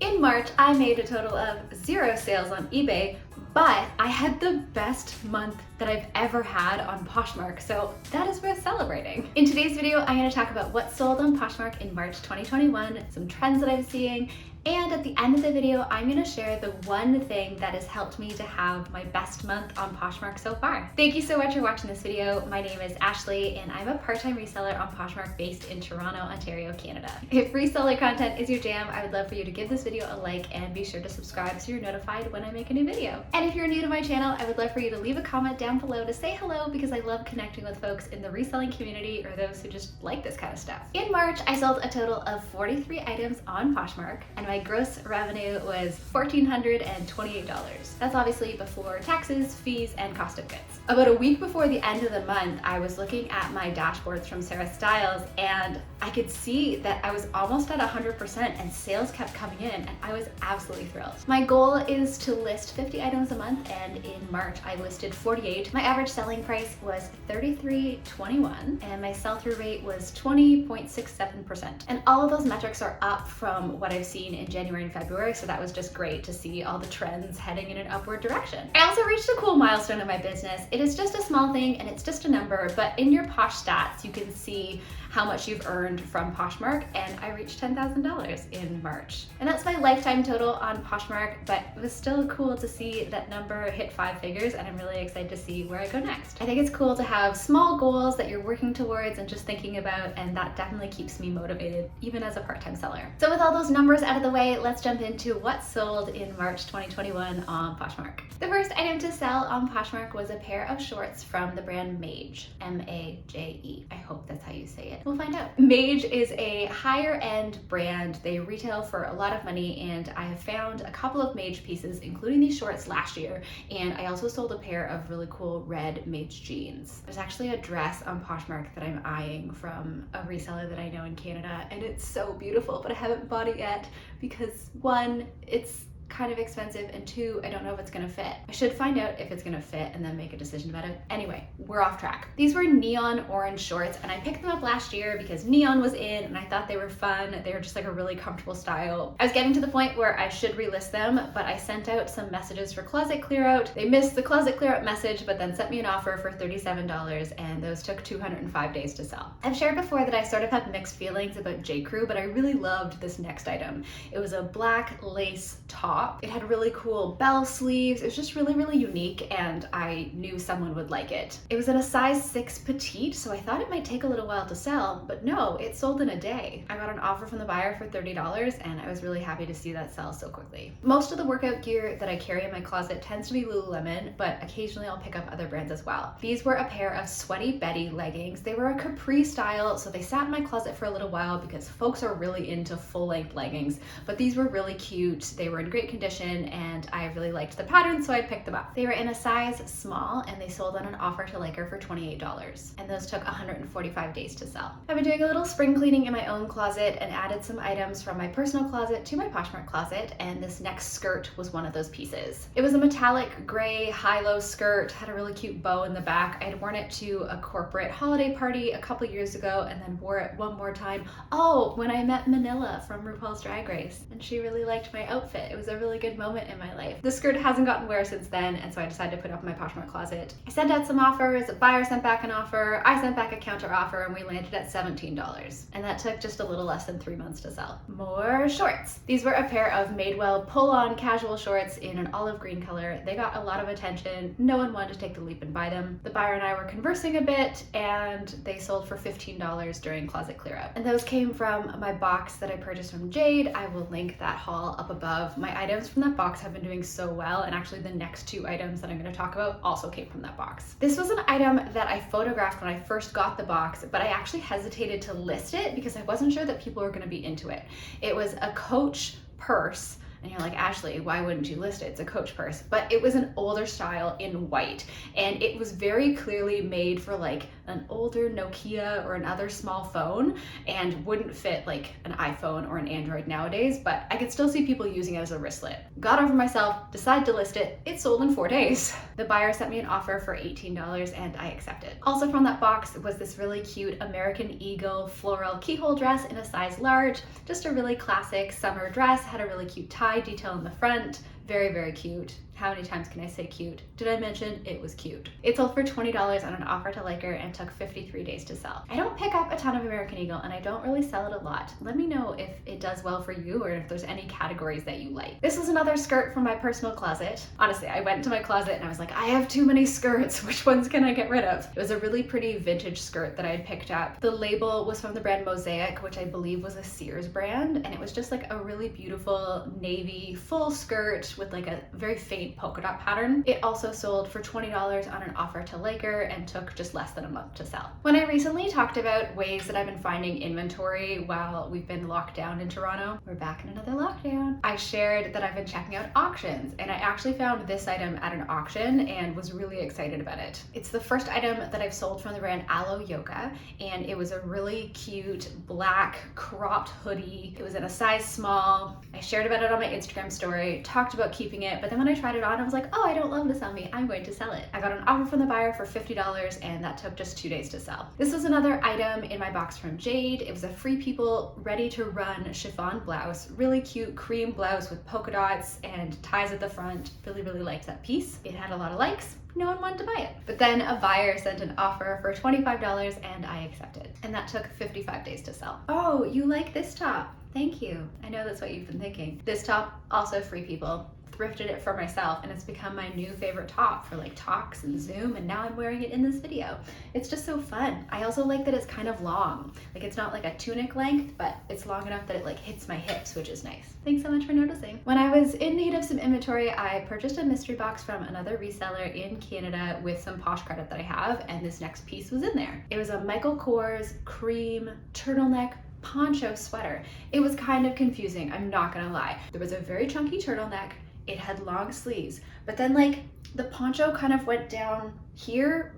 In March, I made a total of 0 sales on eBay, but I had the best month that I've ever had on Poshmark, so that is worth celebrating. In today's video, I'm going to talk about what sold on Poshmark in March 2021, some trends that I'm seeing, and at the end of the video, I'm going to share the one thing that has helped me to have my best month on Poshmark so far. Thank you so much for watching this video. My name is Ashley, and I'm a part-time reseller on Poshmark based in Toronto, Ontario, Canada. If reseller content is your jam, I would love for you to give this video a like and be sure to subscribe so you're notified when I make a new video. And if you're new to my channel, I would love for you to leave a comment down below to say hello because I love connecting with folks in the reselling community or those who just like this kind of stuff. In March, I sold a total of 43 items on Poshmark, and my gross revenue was $1,428. That's obviously before taxes, fees, and cost of goods. About a week before the end of the month, I was looking at my dashboards from Sarah Styles, and I could see that I was almost at 100% and sales kept coming in, and I was absolutely thrilled. My goal is to list 50 items a month, and in March I listed 48. My average selling price was $33.21, and my sell-through rate was 20.67%. And all of those metrics are up from what I've seen in January and February, so that was just great to see all the trends heading in an upward direction. I also reached a cool milestone in my business. It is just a small thing and it's just a number, but in your Posh stats, you can see how much you've earned from Poshmark, and I reached $10,000 in March. And that's my lifetime total on Poshmark, but it was still cool to see that number hit 5 figures, and I'm really excited to see where I go next. I think it's cool to have small goals that you're working towards and just thinking about, and that definitely keeps me motivated, even as a part-time seller. So with all those numbers out of the way, let's jump into what sold in March 2021 on Poshmark. The first item to sell on Poshmark was a pair of shorts from the brand Mage, M-A-J-E. I hope that's how you say it. We'll find out. Mage is a higher end brand. They retail for a lot of money, and I have found a couple of Mage pieces, including these shorts last year, and I also sold a pair of really cool red Mage jeans. There's actually a dress on Poshmark that I'm eyeing from a reseller that I know in Canada, and it's so beautiful, but I haven't bought it yet because 1, it's kind of expensive, and 2, I don't know if it's gonna fit. I should find out if it's gonna fit and then make a decision about it. Anyway, we're off track. These were neon orange shorts, and I picked them up last year because neon was in and I thought they were fun. They were just like a really comfortable style. I was getting to the point where I should relist them, but I sent out some messages for closet clear out. They missed the closet clear out message, but then sent me an offer for $37, and those took 205 days to sell. I've shared before that I sort of have mixed feelings about J. Crew, but I really loved this next item. It was a black lace top. It had really cool bell sleeves. It was just really, really unique, and I knew someone would like it. It was in a size 6 petite, so I thought it might take a little while to sell, but no, it sold in a day. I got an offer from the buyer for $30, and I was really happy to see that sell so quickly. Most of the workout gear that I carry in my closet tends to be Lululemon, but occasionally I'll pick up other brands as well. These were a pair of Sweaty Betty leggings. They were a capri style, so they sat in my closet for a little while because folks are really into full-length leggings, but these were really cute. They were in great condition, and I really liked the pattern, so I picked them up. They were in a size small, and they sold on an offer to Liker for $28, and those took 145 days to sell. I've been doing a little spring cleaning in my own closet and added some items from my personal closet to my Poshmark closet, and this next skirt was one of those pieces. It was a metallic gray high-low skirt, had a really cute bow in the back. I had worn it to a corporate holiday party a couple years ago and then wore it one more time. Oh, when I met Manila from RuPaul's Drag Race, and she really liked my outfit. It was a really good moment in my life. The skirt hasn't gotten wear since then, and so I decided to put it up in my Poshmark closet. I sent out some offers, a buyer sent back an offer, I sent back a counter offer, and we landed at $17. And that took just a little less than 3 months to sell. More shorts. These were a pair of Madewell pull-on casual shorts in an olive green color. They got a lot of attention. No one wanted to take the leap and buy them. The buyer and I were conversing a bit, and they sold for $15 during closet clear out. And those came from my box that I purchased from Jade. I will link that haul up above. My items from that box have been doing so well, and actually the next 2 items that I'm going to talk about also came from that box. This was an item that I photographed when I first got the box, but I actually hesitated to list it because I wasn't sure that people were going to be into it. It was a Coach purse, And you're like, Ashley, why wouldn't you list it? It's a Coach purse. But it was an older style in white, and it was very clearly made for like an older Nokia or another small phone, and wouldn't fit like an iPhone or an Android nowadays, but I could still see people using it as a wristlet. Got over myself, decided to list it. It sold in 4 days. The buyer sent me an offer for $18 and I accepted. Also from that box was this really cute American Eagle floral keyhole dress in a size large. Just a really classic summer dress, had a really cute tie detail in the front. Very, very cute. How many times can I say cute? Did I mention it was cute? It sold for $20 on an offer to Liker and took 53 days to sell. I don't pick up a ton of American Eagle and I don't really sell it a lot. Let me know if it does well for you or if there's any categories that you like. This was another skirt from my personal closet. Honestly, I went into my closet and I was like, I have too many skirts. Which ones can I get rid of? It was a really pretty vintage skirt that I had picked up. The label was from the brand Mosaic, which I believe was a Sears brand. And it was just like a really beautiful navy full skirt with like a very faint polka dot pattern. It also sold for $20 on an offer to Liker and took just less than a month to sell. When I recently talked about ways that I've been finding inventory while we've been locked down in Toronto, we're back in another lockdown, I shared that I've been checking out auctions, and I actually found this item at an auction and was really excited about it. It's the first item that I've sold from the brand Aloe Yoga, and it was a really cute black cropped hoodie. It was in a size small. I shared about it on my Instagram story, talked about keeping it, but then when I tried it on, I was like, oh, I don't love this on me. I'm going to sell it. I got an offer from the buyer for $50 and that took just 2 days to sell. This was another item in my box from Jade. It was a Free People ready to run chiffon blouse. Really cute cream blouse with polka dots and ties at the front. Really, really liked that piece. It had a lot of likes. No one wanted to buy it. But then a buyer sent an offer for $25 and I accepted. And that took 55 days to sell. Oh, you like this top? Thank you. I know that's what you've been thinking. This top, also Free People. Thrifted it for myself and it's become my new favorite top for like talks and Zoom, and now I'm wearing it in this video. It's just so fun. I also like that it's kind of long. Like it's not like a tunic length, but it's long enough that it like hits my hips, which is nice. Thanks so much for noticing. When I was in need of some inventory, I purchased a mystery box from another reseller in Canada with some Posh credit that I have, and this next piece was in there. It was a Michael Kors cream turtleneck poncho sweater. It was kind of confusing, I'm not gonna lie. There was a very chunky turtleneck. It had long sleeves, but then like the poncho kind of went down here.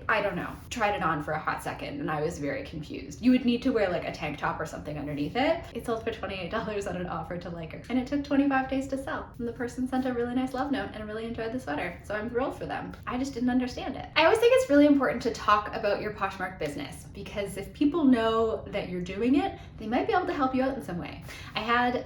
I don't know. Tried it on for a hot second and I was very confused. You would need to wear like a tank top or something underneath it. It sold for $28 on an offer to Liker, and it took 25 days to sell. And the person sent a really nice love note and really enjoyed the sweater, so I'm thrilled for them. I just didn't understand it. I always think it's really important to talk about your Poshmark business, because if people know that you're doing it, they might be able to help you out in some way. I had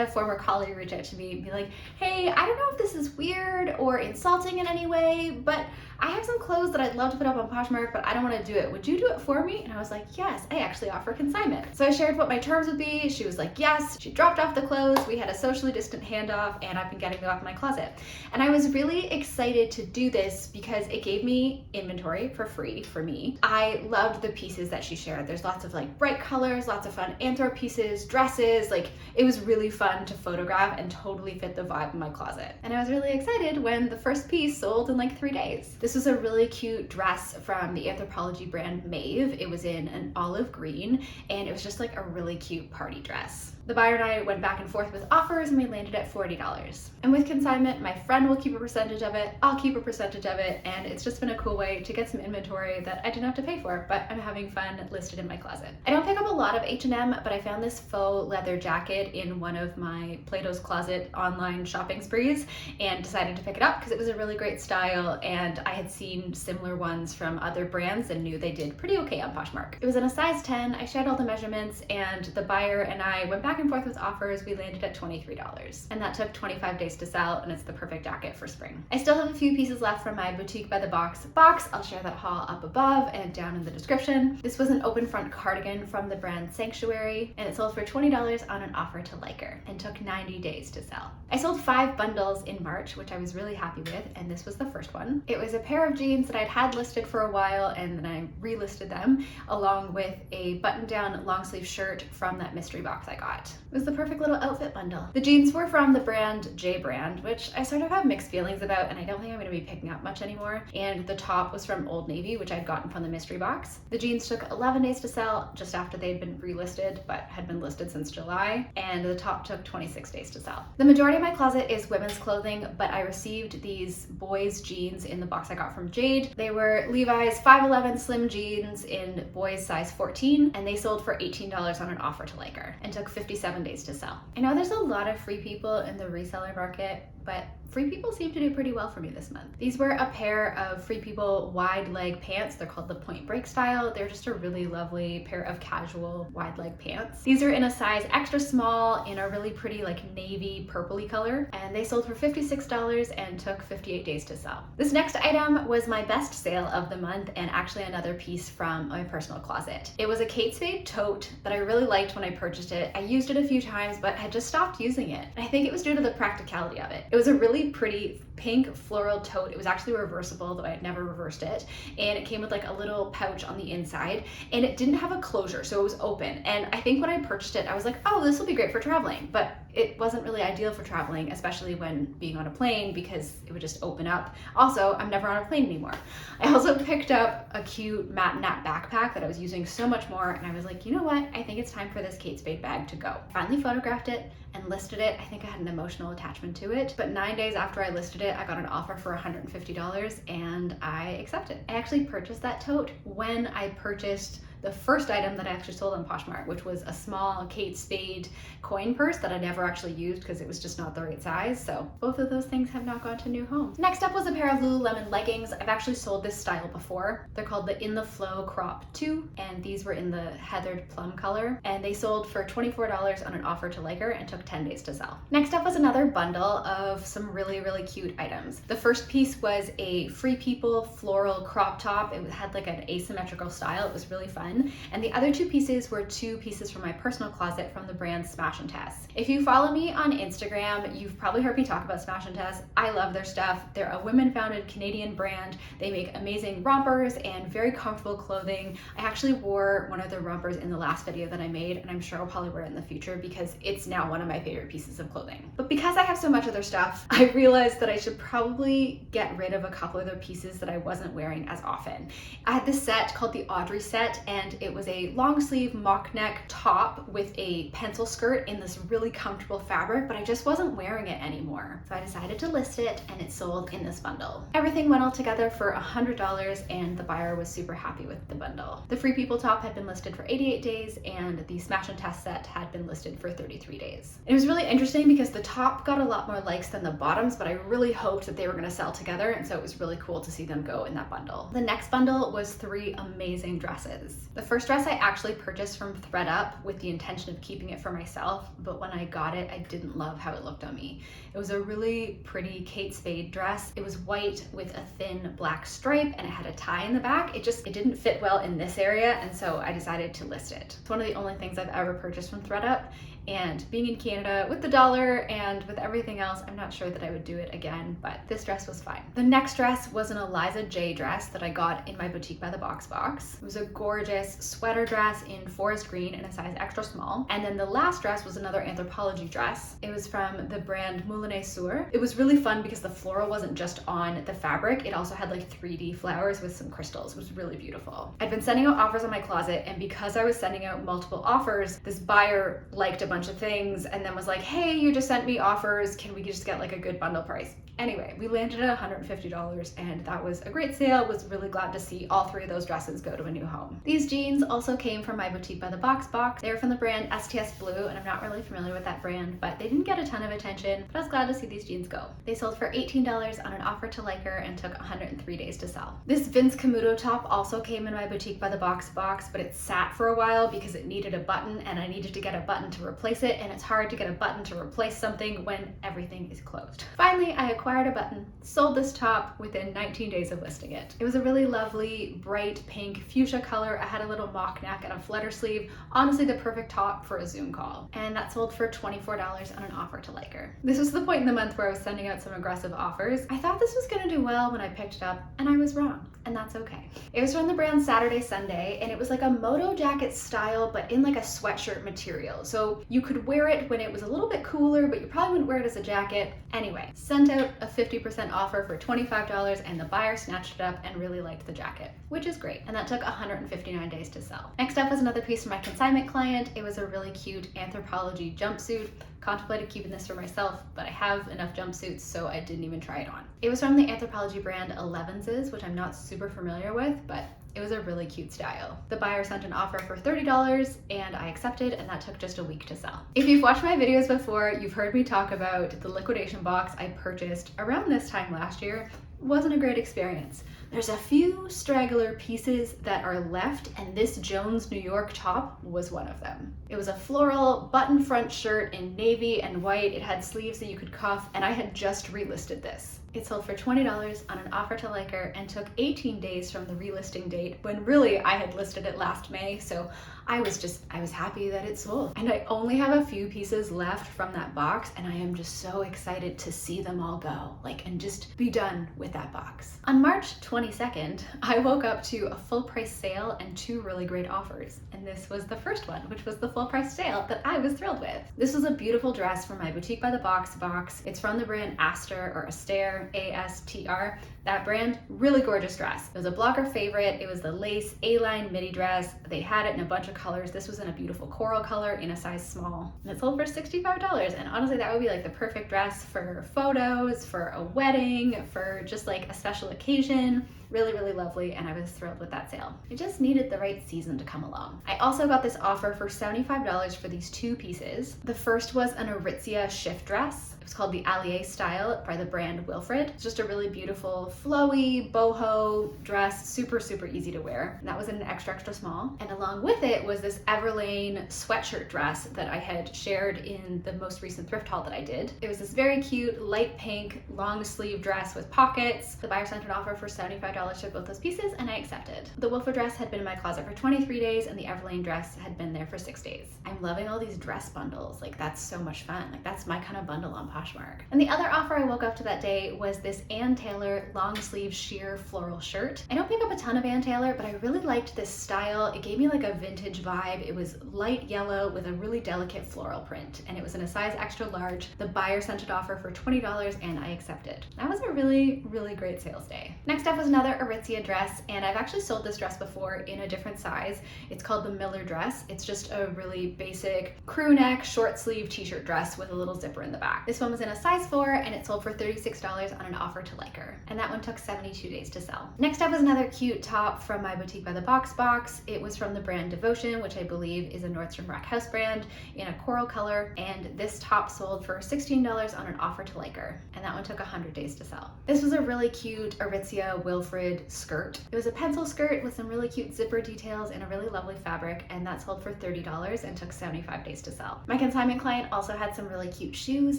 a former colleague reach out to me and be like, hey, I don't know if this is weird or insulting in any way, but I have some clothes that I'd love to put up on Poshmark, but I don't want to do it. Would you do it for me? And I was like, yes, I actually offer consignment. So I shared what my terms would be. She was like, yes. She dropped off the clothes. We had a socially distant handoff, and I've been getting them off my closet. And I was really excited to do this because it gave me inventory for free for me. I loved the pieces that she shared. There's lots of like bright colors, lots of fun anthro pieces, dresses. Like it was really fun to photograph and totally fit the vibe in my closet. And I was really excited when the first piece sold in like 3 days. This was a really cute dress from the Anthropologie brand Maeve. It was in an olive green, and it was just like a really cute party dress. The buyer and I went back and forth with offers and we landed at $40. And with consignment, my friend will keep a percentage of it, I'll keep a percentage of it, and it's just been a cool way to get some inventory that I didn't have to pay for, but I'm having fun listed in my closet. I don't pick up a lot of H&M, but I found this faux leather jacket in one of my Plato's Closet online shopping sprees and decided to pick it up because it was a really great style, and I had seen similar ones from other brands and knew they did pretty okay on Poshmark. It was in a size 10, I shared all the measurements, and the buyer and I went back and forth with offers. We landed at $23, and that took 25 days to sell, and it's the perfect jacket for spring. I still have a few pieces left from my Boutique by the box. I'll share that haul up above and down in the description. This was an open front cardigan from the brand Sanctuary, and it sold for $20 on an offer to Liker and took 90 days to sell. I sold 5 bundles in March, which I was really happy with, and this was the first one. It was a pair of jeans that I'd had listed for a while, and then I relisted them along with a button-down long sleeve shirt from that mystery box I got. got. It was the perfect little outfit bundle. The jeans were from the brand J brand, which I sort of have mixed feelings about, and I don't think I'm gonna be picking up much anymore. And the top was from Old Navy, which I'd gotten from the mystery box. The jeans took 11 days to sell, just after they'd been relisted, but had been listed since July. And the top took 26 days to sell. The majority of my closet is women's clothing, but I received these boys jeans in the box I got from Jade. They were Levi's 511 slim jeans in boys size 14, and they sold for $18 on an offer to Laker and took 57 days to sell. I know there's a lot of free people in the reseller market, but Free People seem to do pretty well for me this month. These were a pair of Free People wide leg pants. They're called the Point Break style. They're just a really lovely pair of casual wide leg pants. These are in a size extra small in a really pretty like navy purpley color, and they sold for $56 and took 58 days to sell. This next item was my best sale of the month, and actually another piece from my personal closet. It was a Kate Spade tote that I really liked when I purchased it. I used it a few times, but had just stopped using it. And I think it was due to the practicality of it. It was a really pretty pink floral tote. It was actually reversible, though I had never reversed it. And it came with like a little pouch on the inside, and it didn't have a closure, so it was open. And I think when I purchased it, I was like, oh, this will be great for traveling. But it wasn't really ideal for traveling, especially when being on a plane, because it would just open up. Also, I'm never on a plane anymore. I also picked up a cute matte nap backpack that I was using so much more, and I was like, you know what? I think it's time for this Kate Spade bag to go. Finally photographed it and listed it. I think I had an emotional attachment to it, but 9 days after I listed it, I got an offer for $150 and I accepted. I actually purchased that tote when I purchased the first item that I actually sold on Poshmark, which was a small Kate Spade coin purse that I never actually used because it was just not the right size. So both of those things have not gone to new homes. Next up was a pair of Lululemon leggings. I've actually sold this style before. They're called the In the Flow Crop 2, and these were in the heathered plum color, and they sold for $24 on an offer to Laker and took 10 days to sell. Next up was another bundle of some really, really cute items. The first piece was a Free People floral crop top. It had like an asymmetrical style. It was really fun. And the other two pieces were two pieces from my personal closet from the brand Smash and Tess. If you follow me on Instagram, you've probably heard me talk about Smash and Tess. I love their stuff. They're a women-founded Canadian brand. They make amazing rompers and very comfortable clothing. I actually wore one of their rompers in the last video that I made, and I'm sure I'll probably wear it in the future because it's now one of my favorite pieces of clothing. But because I have so much of their stuff, I realized that I should probably get rid of a couple of their pieces that I wasn't wearing as often. I had this set called the Audrey set, and it was a long sleeve mock neck top with a pencil skirt in this really comfortable fabric, but I just wasn't wearing it anymore. So I decided to list it, and it sold in this bundle. Everything went all together for $100, and the buyer was super happy with the bundle. The Free People top had been listed for 88 days, and the Smash and Test set had been listed for 33 days. It was really interesting because the top got a lot more likes than the bottoms, but I really hoped that they were gonna sell together, and so it was really cool to see them go in that bundle. The next bundle was 3 amazing dresses. The first dress I actually purchased from ThredUp with the intention of keeping it for myself, but when I got it, I didn't love how it looked on me. It was a really pretty Kate Spade dress. It was white with a thin black stripe, and it had a tie in the back. It didn't fit well in this area, and so I decided to list it. It's one of the only things I've ever purchased from ThredUp, and being in Canada with the dollar and with everything else, I'm not sure that I would do it again, but this dress was fine. The next dress was an Eliza J dress that I got in my Boutique by the Box box. It was a gorgeous sweater dress in forest green in a size extra small. And then the last dress was another Anthropologie dress. It was from the brand Moulin Sur. It was really fun because the floral wasn't just on the fabric, it also had like 3D flowers with some crystals. It was really beautiful. I'd been sending out offers on my closet, and because I was sending out multiple offers, this buyer liked a bunch of things and then was like, hey, you just sent me offers, can we just get like a good bundle price? Anyway, we landed at $150, and that was a great sale. Was really glad to see all 3 of those dresses go to a new home. These jeans also came from my Boutique by the Box box. They're from the brand STS Blue, and I'm not really familiar with that brand, but they didn't get a ton of attention, but I was glad to see these jeans go. They sold for $18 on an offer to Laker and took 103 days to sell. This Vince Camuto top also came in my Boutique by the Box box, but it sat for a while because it needed a button, and I needed to get a button to replace it, and it's hard to get a button to replace something when everything is closed. Finally, I acquired acquired a button, sold this top within 19 days of listing it. It was a really lovely, bright pink fuchsia color. I had a little mock neck and a flutter sleeve. Honestly, the perfect top for a Zoom call. And that sold for $24 on an offer to liker. This was the point in the month where I was sending out some aggressive offers. I thought this was gonna do well when I picked it up, and I was wrong, and that's okay. It was from the brand Saturday Sunday, and it was like a moto jacket style, but in like a sweatshirt material. So you could wear it when it was a little bit cooler, but you probably wouldn't wear it as a jacket. Anyway, sent out a 50% offer for $25, and the buyer snatched it up and really liked the jacket, which is great. And that took 159 days to sell. Next up was another piece from my consignment client. It was a really cute anthropology jumpsuit. Contemplated keeping this for myself, but I have enough jumpsuits, so I didn't even try it on. It was from the anthropology brand Elevenses, which I'm not super familiar with, but it was a really cute style. The buyer sent an offer for $30 and I accepted, and that took just a week to sell. If you've watched my videos before, you've heard me talk about the liquidation box I purchased around this time last year. Wasn't a great experience. There's a few straggler pieces that are left, and this Jones New York top was one of them. It was a floral button front shirt in navy and white. It had sleeves that you could cuff, and I had just relisted this. It sold for $20 on an offer to liker and took 18 days from the relisting date, when really I had listed it last May, so I was happy that it sold. And I only have a few pieces left from that box, and I am just so excited to see them all go, and just be done with that box. On March 22nd, I woke up to a full price sale and 2 really great offers. And this was the first one, which was the full price sale that I was thrilled with. This was a beautiful dress from my Boutique by the Box box. It's from the brand Aster, or Astaire, A-S-T-R. That brand, really gorgeous dress. It was a blogger favorite. It was the lace A-line midi dress. They had it in a bunch of colors. This was in a beautiful coral color in a size small. And it sold for $65. And honestly, that would be like the perfect dress for photos, for a wedding, for just like a special occasion. Really, really lovely, and I was thrilled with that sale. It just needed the right season to come along. I also got this offer for $75 for these 2 pieces. The first was an Aritzia shift dress. It was called the Allier style by the brand Wilfred. It's just a really beautiful, flowy, boho dress, super, super easy to wear. And that was in an extra, extra small. And along with it was this Everlane sweatshirt dress that I had shared in the most recent thrift haul that I did. It was this very cute, light pink, long sleeve dress with pockets. The buyer sent an offer for $75 for both those pieces, and I accepted. The Wilfred dress had been in my closet for 23 days, and the Everlane dress had been there for 6 days. I'm loving all these dress bundles. That's so much fun. That's my kind of bundle on Poshmark. And the other offer I woke up to that day was this Ann Taylor long sleeve sheer floral shirt. I don't pick up a ton of Ann Taylor, but I really liked this style. It gave me like a vintage vibe. It was light yellow with a really delicate floral print, and it was in a size extra large. The buyer sent an offer for $20, and I accepted. That was a really, really great sales day. Next up was another Aritzia dress, and I've actually sold this dress before in a different size. It's called the Miller dress. It's just a really basic crew neck, short sleeve t-shirt dress with a little zipper in the back. This one was in a size 4, and it sold for $36 on an offer to liker. And that one took 72 days to sell. Next up was another cute top from my Boutique by the Box box. It was from the brand Devotion, which I believe is a Nordstrom Rack house brand, in a coral color. And this top sold for $16 on an offer to liker. And that one took 100 days to sell. This was a really cute Aritzia Wilfred skirt. It was a pencil skirt with some really cute zipper details and a really lovely fabric, and that sold for $30 and took 75 days to sell. My consignment client also had some really cute shoes,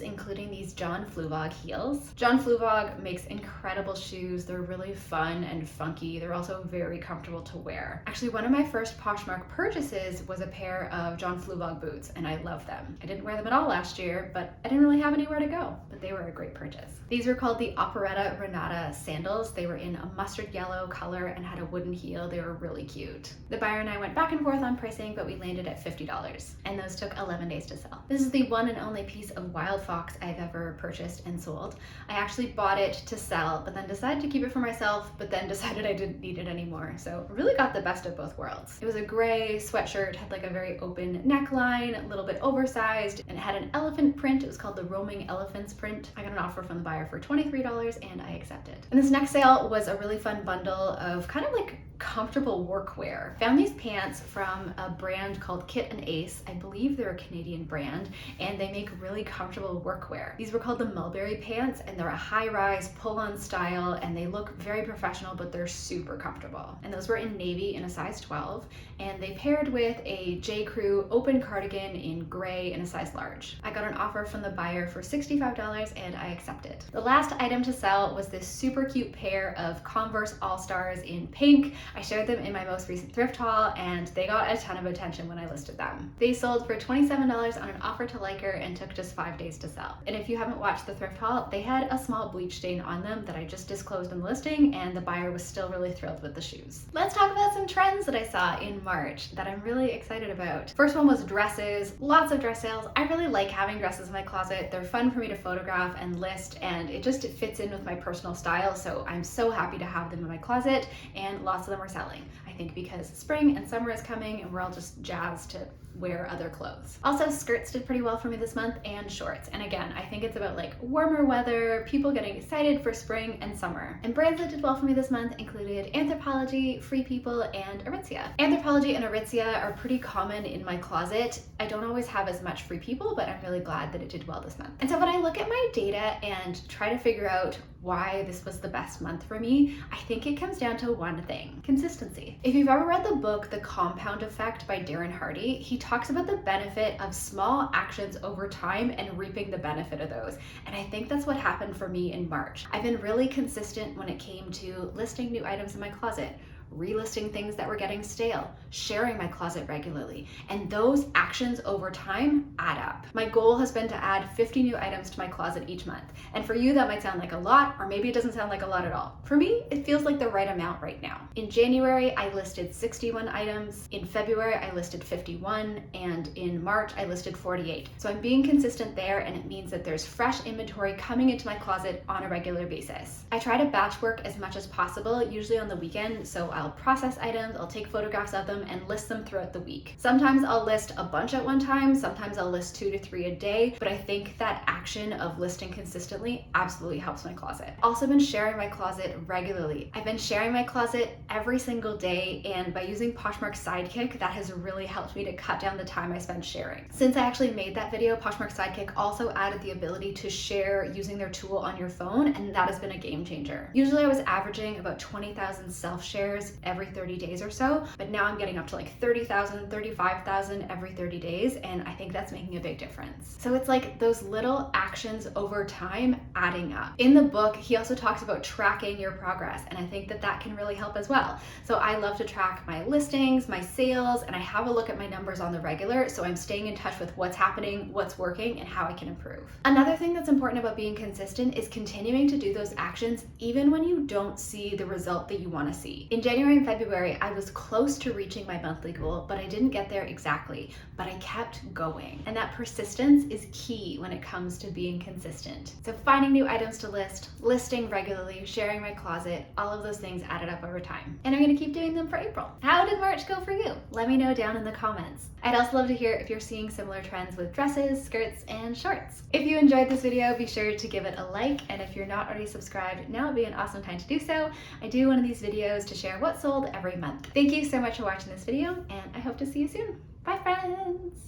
including these John Fluvog heels. John Fluvog makes incredible shoes. They're really fun and funky. They're also very comfortable to wear. Actually, one of my first Poshmark purchases was a pair of John Fluvog boots, and I love them. I didn't wear them at all last year, but I didn't really have anywhere to go, but they were a great purchase. These were called the Operetta Renata sandals. They were in a mustard yellow color and had a wooden heel. They were really cute. The buyer and I went back and forth on pricing, but we landed at $50, and those took 11 days to sell. This is the one and only piece of Wild Fox I've ever purchased and sold. I actually bought it to sell, but then decided to keep it for myself, but then decided I didn't need it anymore. So really got the best of both worlds. It was a gray sweatshirt, had like a very open neckline, a little bit oversized, and it had an elephant print. It was called the Roaming Elephants print. I got an offer from the buyer for $23, and I accepted. And this next sale was a really fun bundle of kind of like comfortable workwear. Found these pants from a brand called Kit and Ace. I believe they're a Canadian brand, and they make really comfortable workwear. These were called the Mulberry pants, and they're a high-rise pull-on style, and they look very professional, but they're super comfortable. And those were in navy in a size 12, and they paired with a J. Crew open cardigan in gray in a size large. I got an offer from the buyer for $65 and I accepted. The last item to sell was this super cute pair of Converse All-Stars in pink. I shared them in my most recent thrift haul and they got a ton of attention when I listed them. They sold for $27 on an offer to Liker and took just 5 days to sell. And if you haven't watched the thrift haul, they had a small bleach stain on them that I just disclosed in the listing, and the buyer was still really thrilled with the shoes. Let's talk about some trends that I saw in March that I'm really excited about. First one was dresses. Lots of dress sales. I really like having dresses in my closet. They're fun for me to photograph and list, and it fits in with my personal style, so I'm so happy to have them in my closet, and lots of them are selling. I think because spring and summer is coming and we're all just jazzed to wear other clothes. Also, skirts did pretty well for me this month, and shorts. And again, I think it's about like warmer weather, people getting excited for spring and summer. And brands that did well for me this month included Anthropologie, Free People, and Aritzia. Anthropologie and Aritzia are pretty common in my closet. I don't always have as much Free People, but I'm really glad that it did well this month. And so when I look at my data and try to figure out why this was the best month for me, I think it comes down to one thing: consistency. If you've ever read the book The Compound Effect by Darren Hardy, he talks about the benefit of small actions over time and reaping the benefit of those. And I think that's what happened for me in March. I've been really consistent when it came to listing new items in my closet, relisting things that were getting stale, sharing my closet regularly, and those actions over time add up. My goal has been to add 50 new items to my closet each month. And for you, that might sound like a lot, or maybe it doesn't sound like a lot at all. For me, it feels like the right amount right now. In January, I listed 61 items. In February, I listed 51, and in March, I listed 48. So I'm being consistent there, and it means that there's fresh inventory coming into my closet on a regular basis. I try to batch work as much as possible, usually on the weekend, so I'll process items, I'll take photographs of them and list them throughout the week. Sometimes I'll list a bunch at one time, sometimes I'll list 2 to 3 a day, but I think that action of listing consistently absolutely helps my closet. Also been sharing my closet regularly. I've been sharing my closet every single day, and by using Poshmark Sidekick, that has really helped me to cut down the time I spend sharing. Since I actually made that video, Poshmark Sidekick also added the ability to share using their tool on your phone, and that has been a game changer. Usually I was averaging about 20,000 self-shares every 30 days or so, but now I'm getting up to like 30,000, 35,000 every 30 days, and I think that's making a big difference. So it's like those little actions over time adding up. In the book, he also talks about tracking your progress, and I think that that can really help as well. So I love to track my listings, my sales, and I have a look at my numbers on the regular, so I'm staying in touch with what's happening, what's working, and how I can improve. Another thing that's important about being consistent is continuing to do those actions even when you don't see the result that you want to see. In January and February, I was close to reaching my monthly goal, but I didn't get there exactly, but I kept going. And that persistence is key when it comes to being consistent. So finding new items to list, listing regularly, sharing my closet, all of those things added up over time. And I'm gonna keep doing them for April. How did March go for you? Let me know down in the comments. I'd also love to hear if you're seeing similar trends with dresses, skirts, and shorts. If you enjoyed this video, be sure to give it a like, and if you're not already subscribed, now would be an awesome time to do so. I do one of these videos to share what sold every month. Thank you so much for watching this video, and I hope to see you soon. Bye, friends!